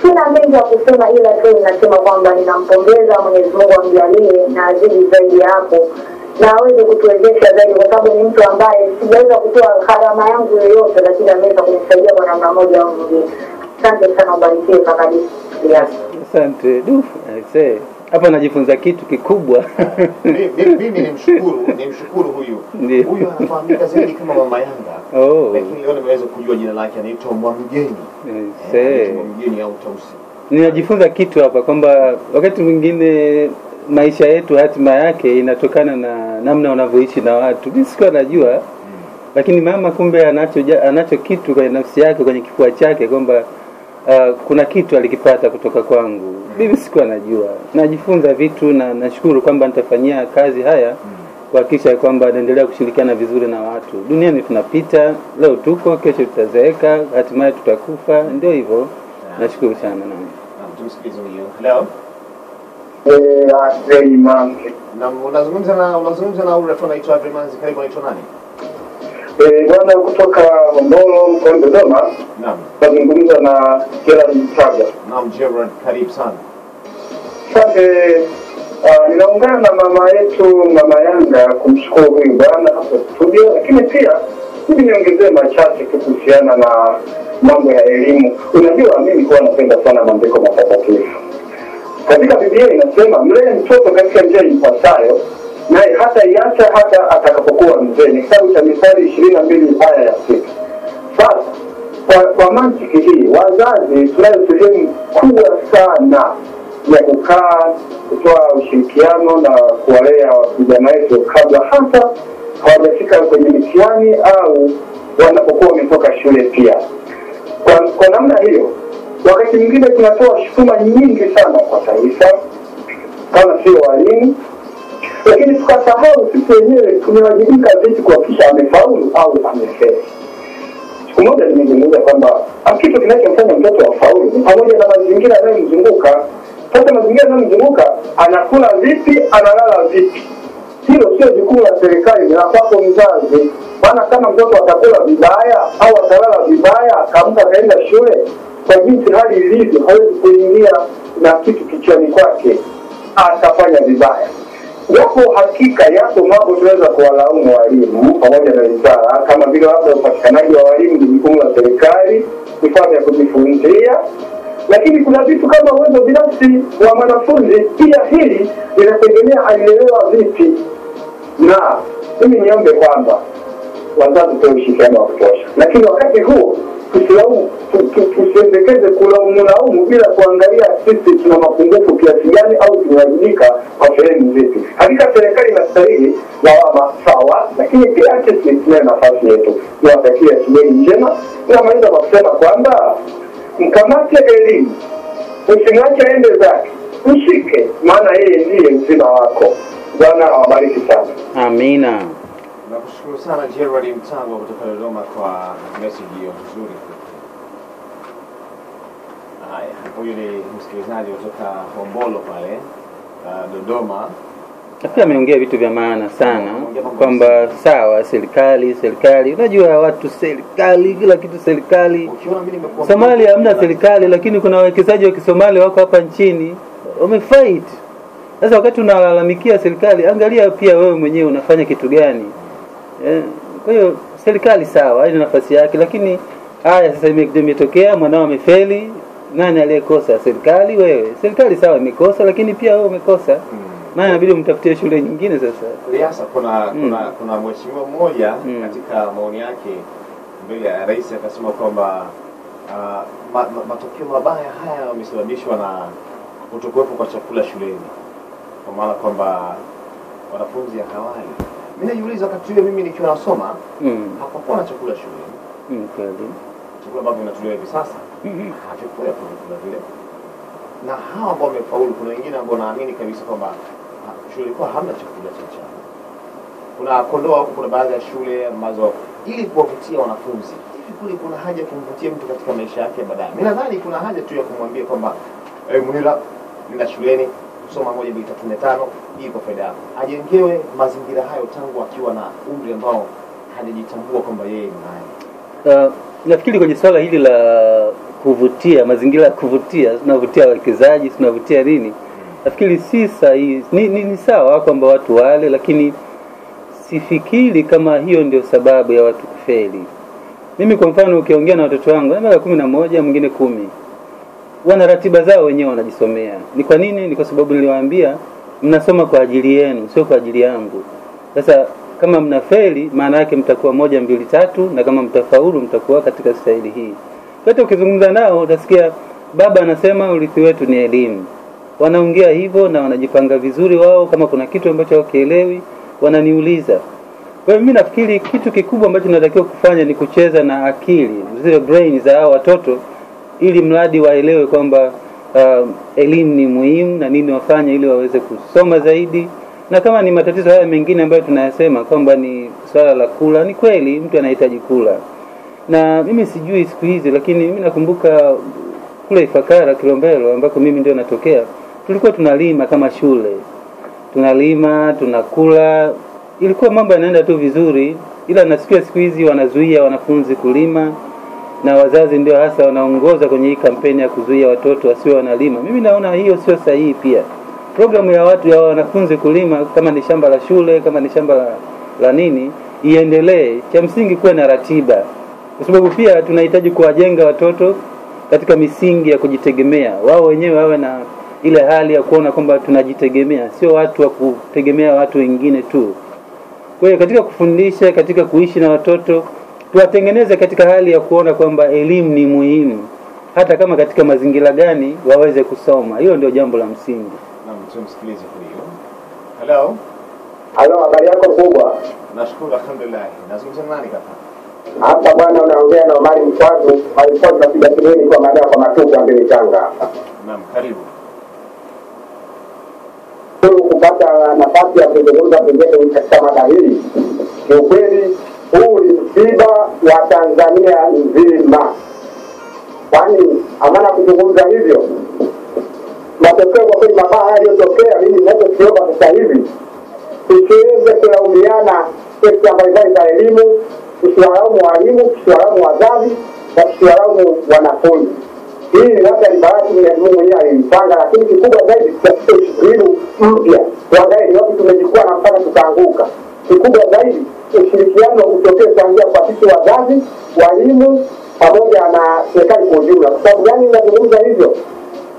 Speaker 7: Sina mengi ya kusema, ila tu ninasema kwamba ninampongeza, Mwenyezi Mungu amjalie na azidi zaidi hapo na aweze kutuwezesha zaidi, kwa sababu ni mtu ambaye sijaweza kutoa gharama yangu yoyote, lakini ameweza kunisaidia kwa namna moja au nyingine. Asante sana, ubarikiwe kaka.
Speaker 2: Asante. Hapa najifunza kitu kikubwa.
Speaker 1: Mimi nimshukuru huyu. Huyu anafahamika zaidi kama Mama Yanga. Lakini leo nimeweza kujua jina lake, anaitwa Mwamgeni. Mwamgeni au Tausi.
Speaker 2: Ninajifunza kitu hapa kwamba wakati mwingine maisha yetu hatima yake inatokana na namna unavyoishi na watu. Mimi sikuwa najua. Lakini mama kumbe anacho kitu kwenye nafsi yake, kwenye kifua chake, kwamba kuna kitu alikipata kutoka kwangu. Mimi sikuwa najua. Najifunza vitu na nashukuru kwamba nitafanyia kazi haya kuhakikisha kwamba naendelea kushirikiana vizuri na watu. Duniani tunapita, leo tuko, kesho tutazeeka, hatimaye tutakufa, ndio hivyo. Nashukuru sana na
Speaker 1: tumsikilize huyo. Hello.
Speaker 8: Asante.
Speaker 1: Na unazungumza na ule anaitwa Adrimanzi, karibu, anaitwa nani?
Speaker 8: Bwana kutoka Mbolo mkoani Dodoma.
Speaker 1: Naam.
Speaker 8: Nazungumza na Gerald Mtaga.
Speaker 1: Naam, Gerald, karibu sana.
Speaker 8: Asante. Ninaungana na mama yetu Mama Yanga kumshukuru huyu bwana hapa studio, lakini pia hivi niongezee machache kuhusiana na mambo ya elimu. Unajua mimi kwa napenda sana maandiko matakatifu. Katika Biblia inasema mlee mtoto katika njia ipasayo, naye hata iacha hata atakapokuwa mzee. Ni kitabu cha Mithali 22 aya ya 6. Sasa kwa mantiki hii, wazazi tunayo sehemu kubwa sana ya kukaa, kutoa ushirikiano na kuwalea vijana wetu kabla hata hawajafika kwenye mitihani au wanapokuwa wametoka shule pia. Kwa namna hiyo, wakati mwingine tunatoa shutuma nyingi sana kwa taifa kama sio walimu, lakini tukasahau sisi wenyewe tumewajibika vipi kuhakikisha amefaulu au amefeli. Siku moja nimezungumza kwamba kitu kinachomfanya mtoto afaulu ni pamoja na mazingira yanayomzunguka. Sasa mazingira yanayomzunguka, anakula vipi, analala vipi. Hilo sio jukumu la serikali, ni la kwako mzazi. Maana kama mtoto atakula vibaya au atalala vibaya, akaamka kaenda shule, kwa jinsi hali ilivyo hawezi kuingia na kitu kichwani kwake, atafanya vibaya. Yapo hakika yapo mambo tunaweza kuwalaumu walimu pamoja na wizara, kama vile labda upatikanaji wa walimu ni jukumu la serikali, vifaa vya kujifunzia, lakini kuna vitu kama uwezo binafsi wa mwanafunzi. Pia hili linategemea alilelewa vipi. Na mimi niombe kwamba wazazi tuwe ushirikiano wa kutosha, lakini wakati huo tusiendekeze kulaumu bila kuangalia sisi tuna mapungufu kiasi gani au tunawajibika kwa sehemu zipi. Hakika serikali inastahili lawama sawa, lakini pia sisi tuna nafasi yetu. Niwatakie asubuhi njema. Namaliza kwa kusema kwamba mkamate elimu, usimwache aende zake, mshike, maana yeye ndiye uzima wako. Bwana awabariki sana.
Speaker 2: Amina.
Speaker 1: Nakushukuru sana Gerald Mtango kutoka Dodoma kwa message hiyo nzuri. Haya, huyu ni msikilizaji kutoka Hombolo pale Dodoma.
Speaker 2: Pia ameongea vitu vya maana sana, kwamba sawa serikali, unajua watu serikali, kila kitu serikali. Somalia hamna serikali, lakini kuna wawekezaji wa Kisomali wako hapa nchini, wamefight. Sasa wakati unalalamikia serikali, angalia pia wewe mwenyewe unafanya kitu gani. Kwa hiyo serikali sawa, ina nafasi yake, lakini haya sasa imetokea mwanao amefeli, nani aliyekosa? Serikali? Wewe. Serikali sawa imekosa, lakini pia wewe umekosa. Maana inabidi umtafutie shule nyingine sasa.
Speaker 1: Liasa, kuna mheshimiwa mmoja katika maoni yake mbele ya rais akasema kwamba matokeo mabaya haya yamesababishwa na kutokuwepo kwa chakula shuleni. Kwa maana kwamba wanafunzi hawali. Mimi najiuliza wakati huo mimi nikiwa nasoma hapakuwa na chakula shuleni.
Speaker 2: Kweli.
Speaker 1: Chakula ambavyo vinatolewa hivi sasa hapakuwa chakula vile. Na hao ambao wamefaulu, kuna wengine ambao naamini kabisa kwamba shule ilikuwa hamna chakula cha mchana. Kuna kondoa huko, kuna baadhi ya shule ambazo ili kuwavutia wanafunzi, hivi kule kuna haja kumvutia mtu katika maisha yake baadaye. Mimi nadhani kuna haja tu ya kumwambia kwamba Munira, nenda shuleni, soma 1 2 3 4 5, hii kwa faida yako. Ajengewe mazingira hayo tangu akiwa na umri ambao hajajitambua kwamba yeye ni nani.
Speaker 2: Nafikiri kwenye swala hili la kuvutia, mazingira ya kuvutia, tunavutia wawekezaji, tunavutia nini? Nafikiri si sahihi. Ni sawa kwamba watu wale, lakini sifikiri kama hiyo ndio sababu ya watu kufeli. Mimi kwa mfano ukiongea na watoto wangu, miaka 11, mwingine 10. Wana ratiba zao wenyewe wanajisomea. Ni kwa nini? Ni kwa sababu niliwaambia mnasoma kwa ajili yenu, sio kwa ajili yangu. Sasa kama mnafeli, maana yake mtakuwa 1 2 3, na kama mtafaulu mtakuwa katika staili hii. Hata ukizungumza nao utasikia baba anasema urithi wetu ni elimu. Wanaongea hivyo na wanajipanga vizuri wao, kama kuna kitu ambacho hawakielewi wananiuliza. Kwa hiyo mimi nafikiri kitu kikubwa ambacho tunatakiwa kufanya ni kucheza na akili, zile brain za hao watoto, ili mradi waelewe kwamba elimu ni muhimu na nini wafanye ili waweze kusoma zaidi. Na kama ni matatizo haya mengine ambayo tunayasema kwamba ni swala la kula, ni kweli mtu anahitaji kula. Na mimi sijui siku hizi, lakini mimi nakumbuka kule Ifakara Kilombero ambako mimi ndio natokea, tulikuwa tunalima kama shule. Tunalima, tunakula, ilikuwa mambo yanaenda tu vizuri. Ila nasikia siku hizi wanazuia wanafunzi kulima, na wazazi ndio hasa wanaongoza kwenye hii kampeni ya kuzuia watoto wasiwe wanalima. Mimi naona hiyo sio sahihi pia. Programu ya wanafunzi kulima, kama ni shamba la shule, kama ni shamba la nini, iendelee. Cha msingi kuwe na ratiba. Kwa sababu pia tunahitaji kuwajenga watoto katika misingi ya kujitegemea. Wao wenyewe wawe na ile hali ya kuona kwamba tunajitegemea, sio watu wa kutegemea watu wengine tu. Kwa hiyo katika kufundisha, katika kuishi na watoto, tuwatengeneze katika hali ya kuona kwamba elimu ni muhimu, hata kama katika mazingira gani waweze kusoma. Hiyo ndio jambo la msingi.
Speaker 1: Naam, tumsikilize huyo. Hello.
Speaker 8: Halo, habari yako kubwa?
Speaker 1: Nashukuru, alhamdulillah. Nazungumza nani kaka?
Speaker 8: Hapa bwana, unaongea na Omari Mkwazu. Alikuwa tunapiga kelele kwa maana kwa matuka mbele Tanga hapa.
Speaker 1: Naam, karibu.
Speaker 8: Kupata nafasi ya kuzungumza pengine katika mada hii. Ni ukweli huu ni msiba wa Tanzania nzima. Kwani amana kuzungumza hivyo, matokeo kwa kweli mabaya yaliyotokea, mimi ninachokiomba sasa hivi tusiweze kulaumiana sekta mbalimbali za elimu, tusiwalaumu walimu, tusiwalaumu wazazi, na tusiwalaumu wanafunzi. Hii labda ni bahati Mwenyezi Mungu mwenyewe alipanga, lakini kikubwa zaidi tutafute ushirikiano mpya. Tuangalie ni wapi tumejikwaa na mpaka tukaanguka. Kikubwa zaidi ushirikiano utokee kuanzia kwa sisi wazazi, walimu pamoja na serikali kwa ujumla. Kwa sababu gani ninazungumza hivyo?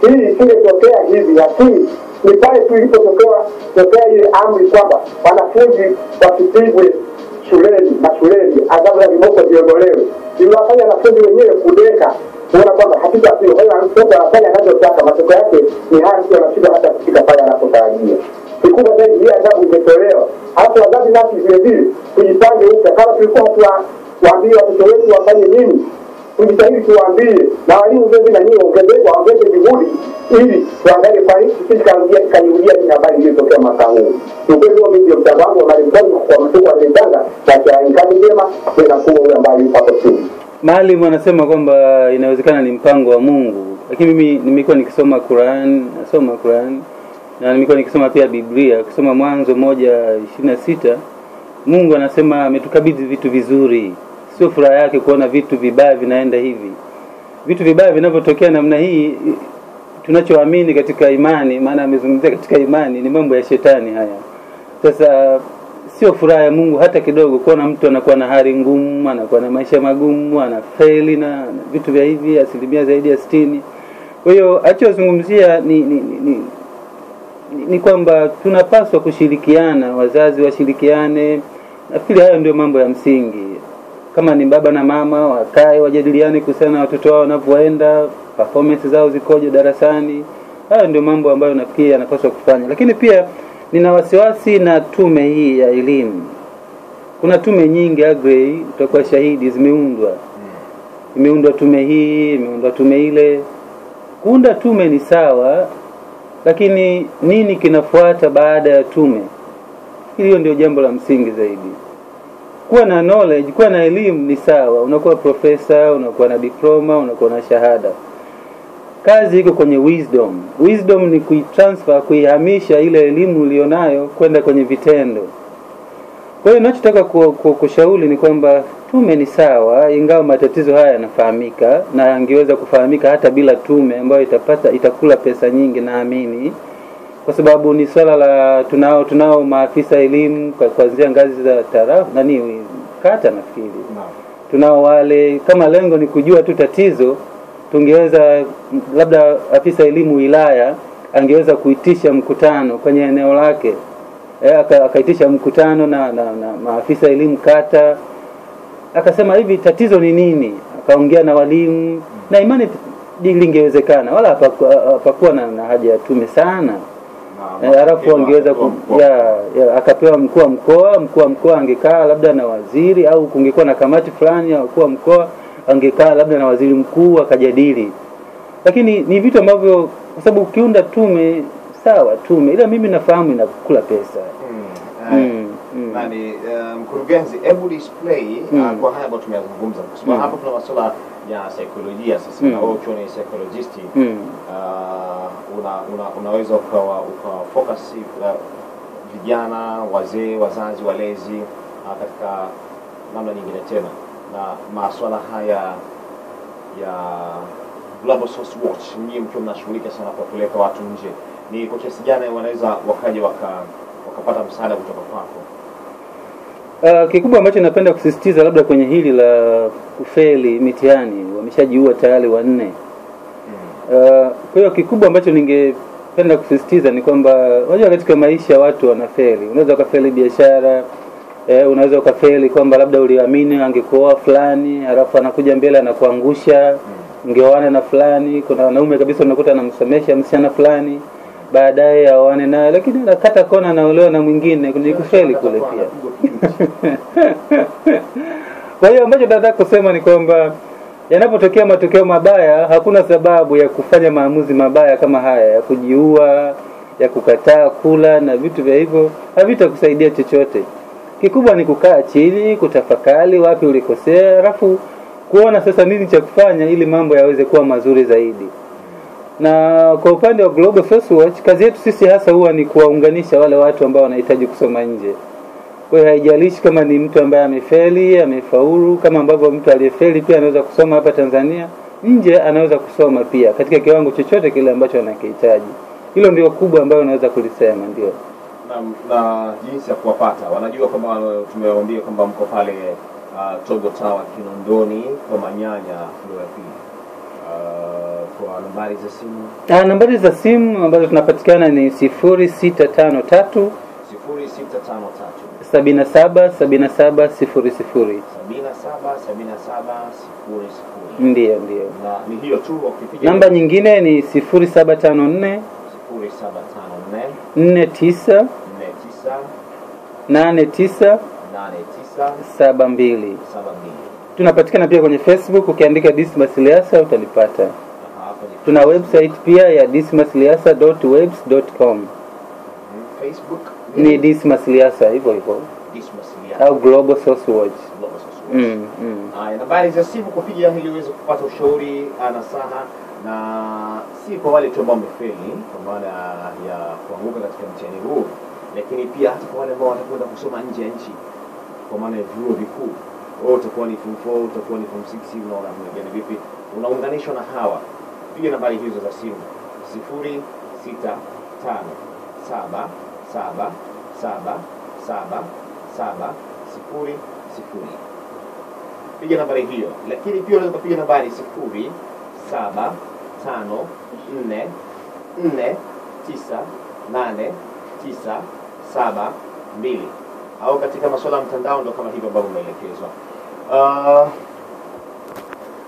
Speaker 8: Hii isingetokea hivi, lakini ni pale tu ilipotokea ile amri kwamba wanafunzi wasipigwe shuleni, mashuleni, adhabu za viboko ziondolewe. Iliwafanya wanafunzi wenyewe kudeka, kuona kwamba hakika sio kwa hiyo mtoto anafanya anachotaka, matokeo yake ni haya, sio anashindwa hata kufika pale anapotarajia. Kikubwa zaidi hii adhabu imetolewa. Hata wazazi nasi vile vile tujipange upya. Kama tulikuwa tuwaambie watoto wetu wafanye nini, tujitahidi tuwaambie, na walimu vile na nyinyi waongeze juhudi ili tuangalie kwa nini sisi kanirudia ni habari iliyotokea mwaka huu. Ukweli huo ndio mchango wangu wa Marekani kwa mtuko wa Tanga, na kazi njema na kubwa ule ambaye hapo chini.
Speaker 2: Maalim anasema kwamba inawezekana ni mpango wa Mungu. Lakini mimi nimekuwa nikisoma Qur'an, nasoma Qur'an, na nimekuwa nikisoma pia Biblia, kusoma Mwanzo 1:26. Mungu anasema ametukabidhi vitu vizuri. Sio furaha yake kuona vitu vibaya vinaenda hivi. Vitu vibaya vinavyotokea namna hii, tunachoamini katika imani, maana amezungumzia katika imani, ni mambo ya shetani haya. Sasa sio furaha ya Mungu hata kidogo kuona mtu anakuwa na hali ngumu, anakuwa na maisha magumu, anafeli na vitu vya hivi, asilimia zaidi ya 60. Kwa hiyo achozungumzia ni kwamba tunapaswa kushirikiana, wazazi washirikiane. Nafikiri hayo ndio mambo ya msingi. Kama ni baba na mama wakae wajadiliane kuhusiana na watoto wao wanavyoenda, performance zao zikoje darasani. Hayo ndio mambo ambayo nafikiri yanapaswa kufanya. Lakini pia nina wasiwasi na tume hii ya elimu. kuna tume nyingi Agrey, utakuwa shahidi, zimeundwa. Imeundwa tume hii, imeundwa tume ile. Kuunda tume ni sawa, lakini nini kinafuata baada ya tume? Hilo ndio jambo la msingi zaidi. Kuwa na knowledge, kuwa na elimu ni sawa, unakuwa profesa, unakuwa na diploma, unakuwa na shahada. Kazi iko kwenye wisdom. Wisdom ni kuitransfer, kuihamisha ile elimu ulionayo kwenda kwenye vitendo. Kwa hiyo ninachotaka kushauri ni kwamba tume ni sawa, ingawa matatizo haya yanafahamika na yangeweza kufahamika hata bila tume ambayo itakula pesa nyingi, naamini. Kwa sababu ni swala la tunao maafisa elimu kuanzia ngazi za tarafa kata nafikiri. Tunao wale, kama lengo ni kujua tu tatizo, tungeweza labda afisa elimu wilaya angeweza kuitisha mkutano kwenye eneo lake. Akaitisha mkutano na maafisa elimu kata, akasema hivi tatizo ni nini, akaongea na walimu, na imani lingewezekana, wala hapakuwa na haja ya tume sana. Halafu angeweza akapewa mkuu wa mkoa angekaa labda na waziri, au kungekuwa na kamati fulani ya mkuu wa mkoa angekaa labda na waziri mkuu akajadili. Lakini ni vitu ambavyo, kwa sababu ukiunda tume sawa, tume ila mimi nafahamu inakula pesa.
Speaker 1: Nani mkurugenzi, hebu display kwa haya ambayo tumezungumza, kwa sababu hapa kuna masuala ya saikolojia sasa, na wewe ukiwa ni psychologist unaweza ukawa focus vijana, wazee, wazazi, walezi katika namna nyingine tena, na masuala haya ya Global Source Watch, mimi mkiwa mnashughulika sana kwa kupeleka watu nje, ni kwa kiasi gani wanaweza wakaje wakapata msaada kutoka kwako?
Speaker 2: Kikubwa ambacho napenda kusisitiza labda kwenye hili la kufeli mitihani, wameshajiua tayari 4. Kwa hiyo kikubwa ambacho ningependa kusisitiza ni kwamba unajua katika maisha watu wanafeli. Unaweza ukafeli biashara, unaweza ukafeli kwamba labda uliamini angekuoa fulani, halafu anakuja mbele anakuangusha, ungeoana na fulani. Kuna wanaume kabisa unakuta anamsomesha msichana fulani, baadaye aoane naye, lakini anakata kona anaolewa na mwingine, ni kufeli kule pia. Kwa hiyo ambacho nataka kusema ni kwamba yanapotokea matokeo mabaya, hakuna sababu ya kufanya maamuzi mabaya kama haya, ya kujiua, ya kukataa kula na vitu vya hivyo, havitakusaidia chochote. Kikubwa ni kukaa chini, kutafakari wapi ulikosea, alafu kuona sasa nini cha kufanya ili mambo yaweze kuwa mazuri zaidi. Na kwa upande wa Global Source Watch, kazi yetu sisi hasa huwa ni kuwaunganisha wale watu ambao wanahitaji kusoma nje. Kwa hiyo haijalishi kama ni mtu ambaye amefeli, amefaulu, kama ambavyo mtu aliyefeli pia anaweza kusoma hapa Tanzania, nje anaweza kusoma pia katika kiwango chochote kile ambacho anakihitaji. Hilo ndio kubwa ambayo naweza kulisema ndio.
Speaker 1: Na jinsi ya kuwapata, wanajua kwamba tumewaambia kwamba mko pale Togo Tower Kinondoni kwa Manyanya floor ya pili. Kwa nambari za simu?
Speaker 2: Nambari za simu ambazo tunapatikana ni 0653 77 77 00. Ndio.
Speaker 1: Na ni hiyo tu, ukipiga
Speaker 2: namba nyingine ni 0754 49 89 72. Tunapatikana pia kwenye Facebook, ukiandika Dismas Liasa utanipata. Tuna website pia ya dismasliasa.webs.com.
Speaker 1: Facebook
Speaker 2: ni Dismas Liasa hivyo
Speaker 1: Dismas Liasa
Speaker 2: au Global Source Watch.
Speaker 1: Nambari za simu kupiga ili uweze kupata ushauri, nasaha, na si kwa wale tu ambao wamefeli kwa maana ya kuanguka katika mtihani huu, lakini pia hata kwa wale ambao watakwenda kusoma nje ya nchi kwa maana ya vyuo vikuu. Wewe utakuwa ni form 4, utakuwa ni form 6, unaona mwingine vipi unaunganishwa na hawa. Piga nambari hizo za simu 0657777700. Piga nambari hiyo, lakini pia unaweza kupiga nambari 0754498972 au katika masuala ya mtandao ndo kama hivyo ambavyo umeelekezwa.